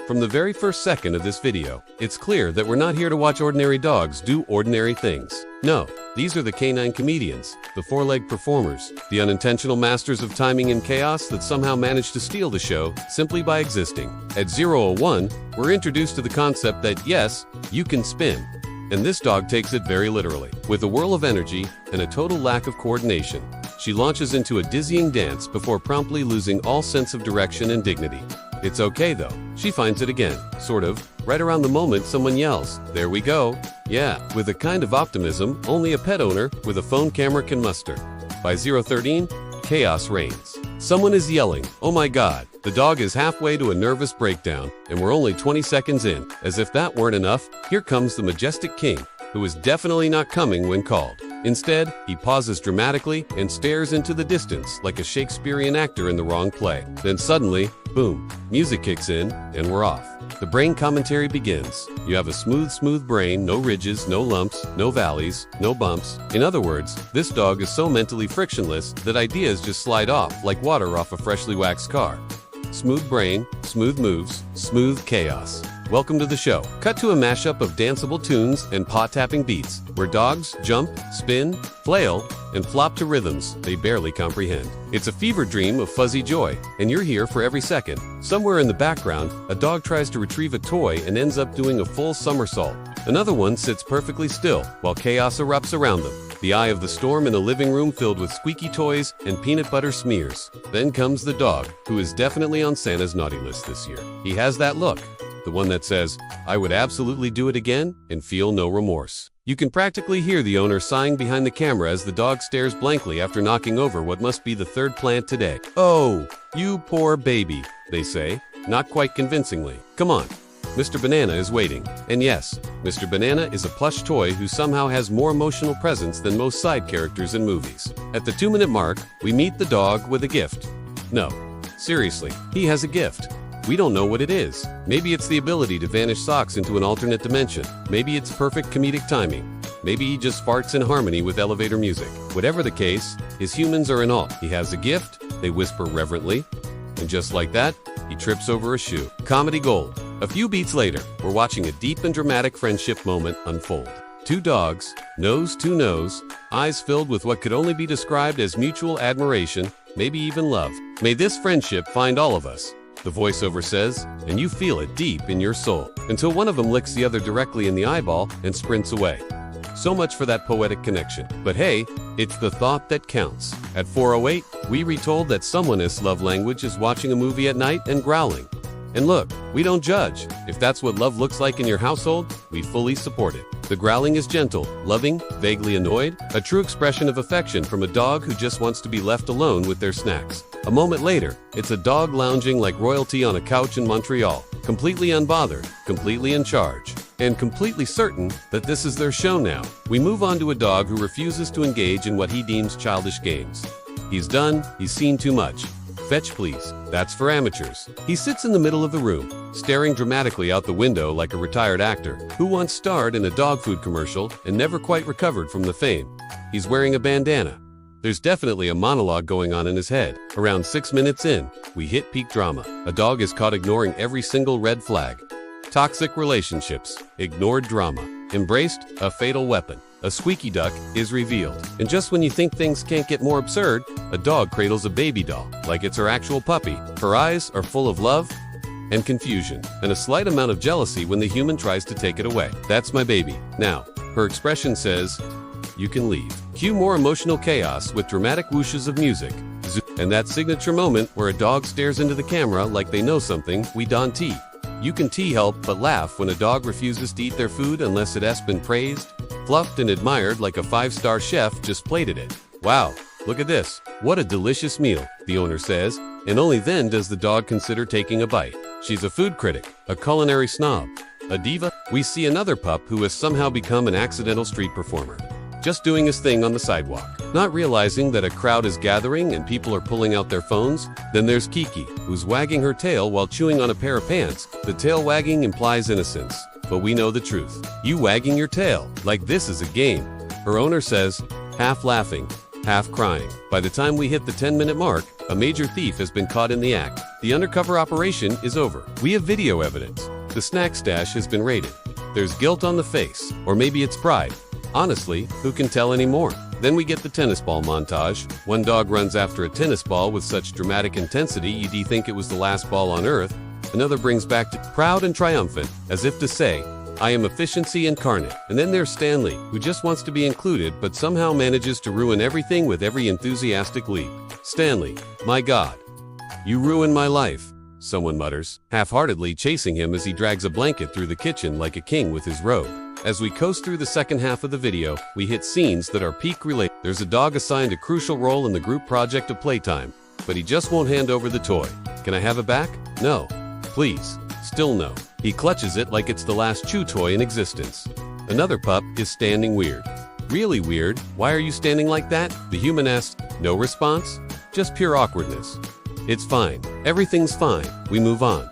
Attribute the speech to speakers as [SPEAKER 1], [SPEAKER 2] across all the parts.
[SPEAKER 1] From the very first second of this video, it's clear that we're not here to watch ordinary dogs do ordinary things. No, these are the canine comedians, the four-legged performers, the unintentional masters of timing and chaos that somehow manage to steal the show simply by existing. At 001, we're introduced to the concept that yes, you can spin. And this dog takes it very literally. With a whirl of energy and a total lack of coordination, she launches into a dizzying dance before promptly losing all sense of direction and dignity. It's okay though. She finds it again, sort of, right around the moment someone yells, "There we go." Yeah, with a kind of optimism only a pet owner with a phone camera can muster. By 013, chaos reigns. Someone is yelling, "Oh my God." The dog is halfway to a nervous breakdown, and we're only 20 seconds in. As if that weren't enough, here comes the majestic king, who is definitely not coming when called. Instead, he pauses dramatically and stares into the distance like a Shakespearean actor in the wrong play. Then suddenly, boom, music kicks in, and we're off. The brain commentary begins. You have a smooth brain, no ridges, no lumps, no valleys, no bumps. In other words, this dog is so mentally frictionless that ideas just slide off like water off a freshly waxed car. Smooth brain, smooth moves, smooth chaos. Welcome to the show. Cut to a mashup of danceable tunes and paw-tapping beats, where dogs jump, spin, flail, and flop to rhythms they barely comprehend. It's a fever dream of fuzzy joy, and you're here for every second. Somewhere in the background, a dog tries to retrieve a toy and ends up doing a full somersault. Another one sits perfectly still, while chaos erupts around them. The eye of the storm in a living room filled with squeaky toys and peanut butter smears. Then comes the dog, who is definitely on Santa's naughty list this year. He has that look. The one that says, "I would absolutely do it again and feel no remorse." You can practically hear the owner sighing behind the camera as the dog stares blankly after knocking over what must be the third plant today. "Oh, you poor baby," they say, not quite convincingly. "Come on, Mr. Banana is waiting." And yes, Mr. Banana is a plush toy who somehow has more emotional presence than most side characters in movies. At the 2-minute mark, we meet the dog with a gift. No, seriously, he has a gift. We don't know what it is. Maybe it's the ability to vanish socks into an alternate dimension. Maybe it's perfect comedic timing. Maybe he just farts in harmony with elevator music. Whatever the case, his humans are in awe. He has a gift, they whisper reverently, and just like that, he trips over a shoe. Comedy gold. A few beats later, we're watching a deep and dramatic friendship moment unfold. Two dogs, nose to nose, eyes filled with what could only be described as mutual admiration, maybe even love. May this friendship find all of us, the voiceover says, and you feel it deep in your soul, until one of them licks the other directly in the eyeball and sprints away. So much for that poetic connection. But hey, it's the thought that counts. At 4:08, we retold that someone's love language is watching a movie at night and growling. And look, we don't judge. If that's what love looks like in your household, we fully support it. The growling is gentle, loving, vaguely annoyed, a true expression of affection from a dog who just wants to be left alone with their snacks. A moment later, it's a dog lounging like royalty on a couch in Montreal, completely unbothered, completely in charge, and completely certain that this is their show now. We move on to a dog who refuses to engage in what he deems childish games. He's done, he's seen too much. Fetch please, that's for amateurs. He sits in the middle of the room, staring dramatically out the window like a retired actor who once starred in a dog food commercial and never quite recovered from the fame. He's wearing a bandana. There's definitely a monologue going on in his head. Around 6 minutes in, we hit peak drama. A dog is caught ignoring every single red flag. Toxic relationships, ignored drama, embraced a fatal weapon. A squeaky duck is revealed. And just when you think things can't get more absurd, a dog cradles a baby doll, like it's her actual puppy. Her eyes are full of love and confusion, and a slight amount of jealousy when the human tries to take it away. "That's my baby. Now," her expression says, "you can leave." Cue more emotional chaos with dramatic whooshes of music. And that signature moment where a dog stares into the camera like they know something, we don tea. You can help but laugh when a dog refuses to eat their food unless it has been praised, fluffed and admired like a 5-star chef just plated it. "Wow, look at this. What a delicious meal," the owner says, and only then does the dog consider taking a bite. She's a food critic, a culinary snob, a diva. We see another pup who has somehow become an accidental street performer, just doing his thing on the sidewalk, not realizing that a crowd is gathering and people are pulling out their phones. Then there's Kiki, who's wagging her tail while chewing on a pair of pants. The tail wagging implies innocence, but we know the truth. "You wagging your tail, like this is a game," her owner says, half laughing, half crying. By the time we hit the 10-minute mark, a major thief has been caught in the act. The undercover operation is over. We have video evidence. The snack stash has been raided. There's guilt on the face, or maybe it's pride. Honestly, who can tell anymore? Then we get the tennis ball montage. One dog runs after a tennis ball with such dramatic intensity you'd think it was the last ball on Earth. Another brings back to proud and triumphant, as if to say, I am efficiency incarnate. And then there's Stanley, who just wants to be included but somehow manages to ruin everything with every enthusiastic leap. Stanley, my God, you ruined my life, someone mutters, half-heartedly chasing him as he drags a blanket through the kitchen like a king with his robe. As we coast through the second half of the video, we hit scenes that are peak related. There's a dog assigned a crucial role in the group project of playtime, but he just won't hand over the toy. Can I have it back? No. Please. Still no. He clutches it like it's the last chew toy in existence. Another pup is standing weird. Really weird? Why are you standing like that? The human asks. No response? Just pure awkwardness. It's fine. Everything's fine. We move on.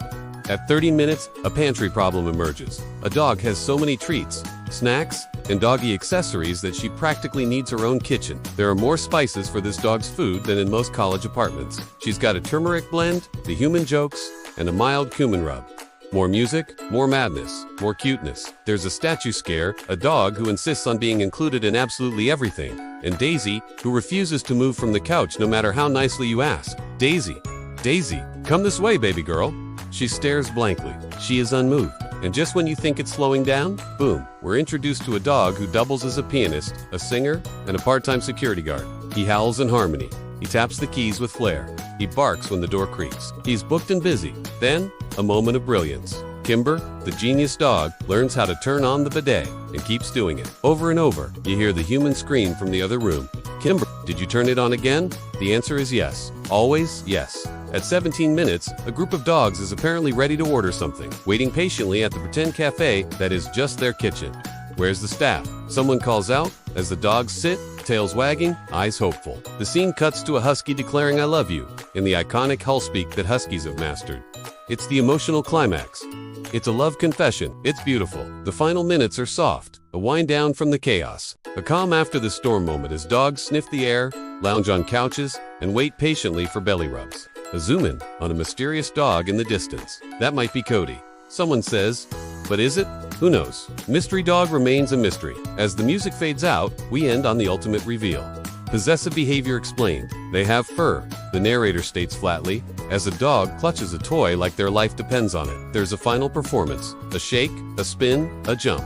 [SPEAKER 1] At 30 minutes, a pantry problem emerges. A dog has so many treats, snacks, and doggy accessories that she practically needs her own kitchen. There are more spices for this dog's food than in most college apartments. She's got a turmeric blend, the human jokes, and a mild cumin rub. More music, more madness, more cuteness. There's a statue scare, a dog who insists on being included in absolutely everything, and Daisy, who refuses to move from the couch no matter how nicely you ask. Daisy, come this way, baby girl. She stares blankly. She is unmoved. And just when you think it's slowing down, boom, we're introduced to a dog who doubles as a pianist, a singer, and a part-time security guard. He howls in harmony. He taps the keys with flair. He barks when the door creaks. He's booked and busy. Then, a moment of brilliance. Kimber, the genius dog, learns how to turn on the bidet and keeps doing it. Over and over, you hear the human scream from the other room. Kimber, did you turn it on again? The answer is yes. Always yes. At 17 minutes, a group of dogs is apparently ready to order something, waiting patiently at the pretend cafe that is just their kitchen. Where's the staff? Someone calls out as the dogs sit, tails wagging, eyes hopeful. The scene cuts to a husky declaring I love you, in the iconic hull speak that huskies have mastered. It's the emotional climax. It's a love confession. It's beautiful. The final minutes are soft, a wind down from the chaos. A calm after the storm moment as dogs sniff the air, lounge on couches, and wait patiently for belly rubs. A zoom in on a mysterious dog in the distance. That might be Cody. Someone says, but is it? Who knows? Mystery dog remains a mystery. As the music fades out, we end on the ultimate reveal. Possessive behavior explained. They have fur, the narrator states flatly, as a dog clutches a toy like their life depends on it. There's a final performance. A shake, a spin, a jump.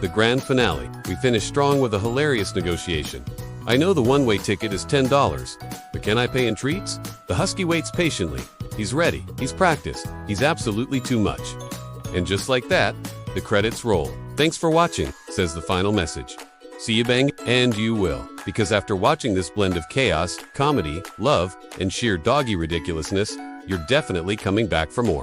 [SPEAKER 1] The grand finale. We finish strong with a hilarious negotiation. I know the one-way ticket is $10, but can I pay in treats? The husky waits patiently. He's ready. He's practiced. He's absolutely too much. And just like that, the credits roll. Thanks for watching, says the final message. See you bang, and you will. Because after watching this blend of chaos, comedy, love, and sheer doggy ridiculousness, you're definitely coming back for more.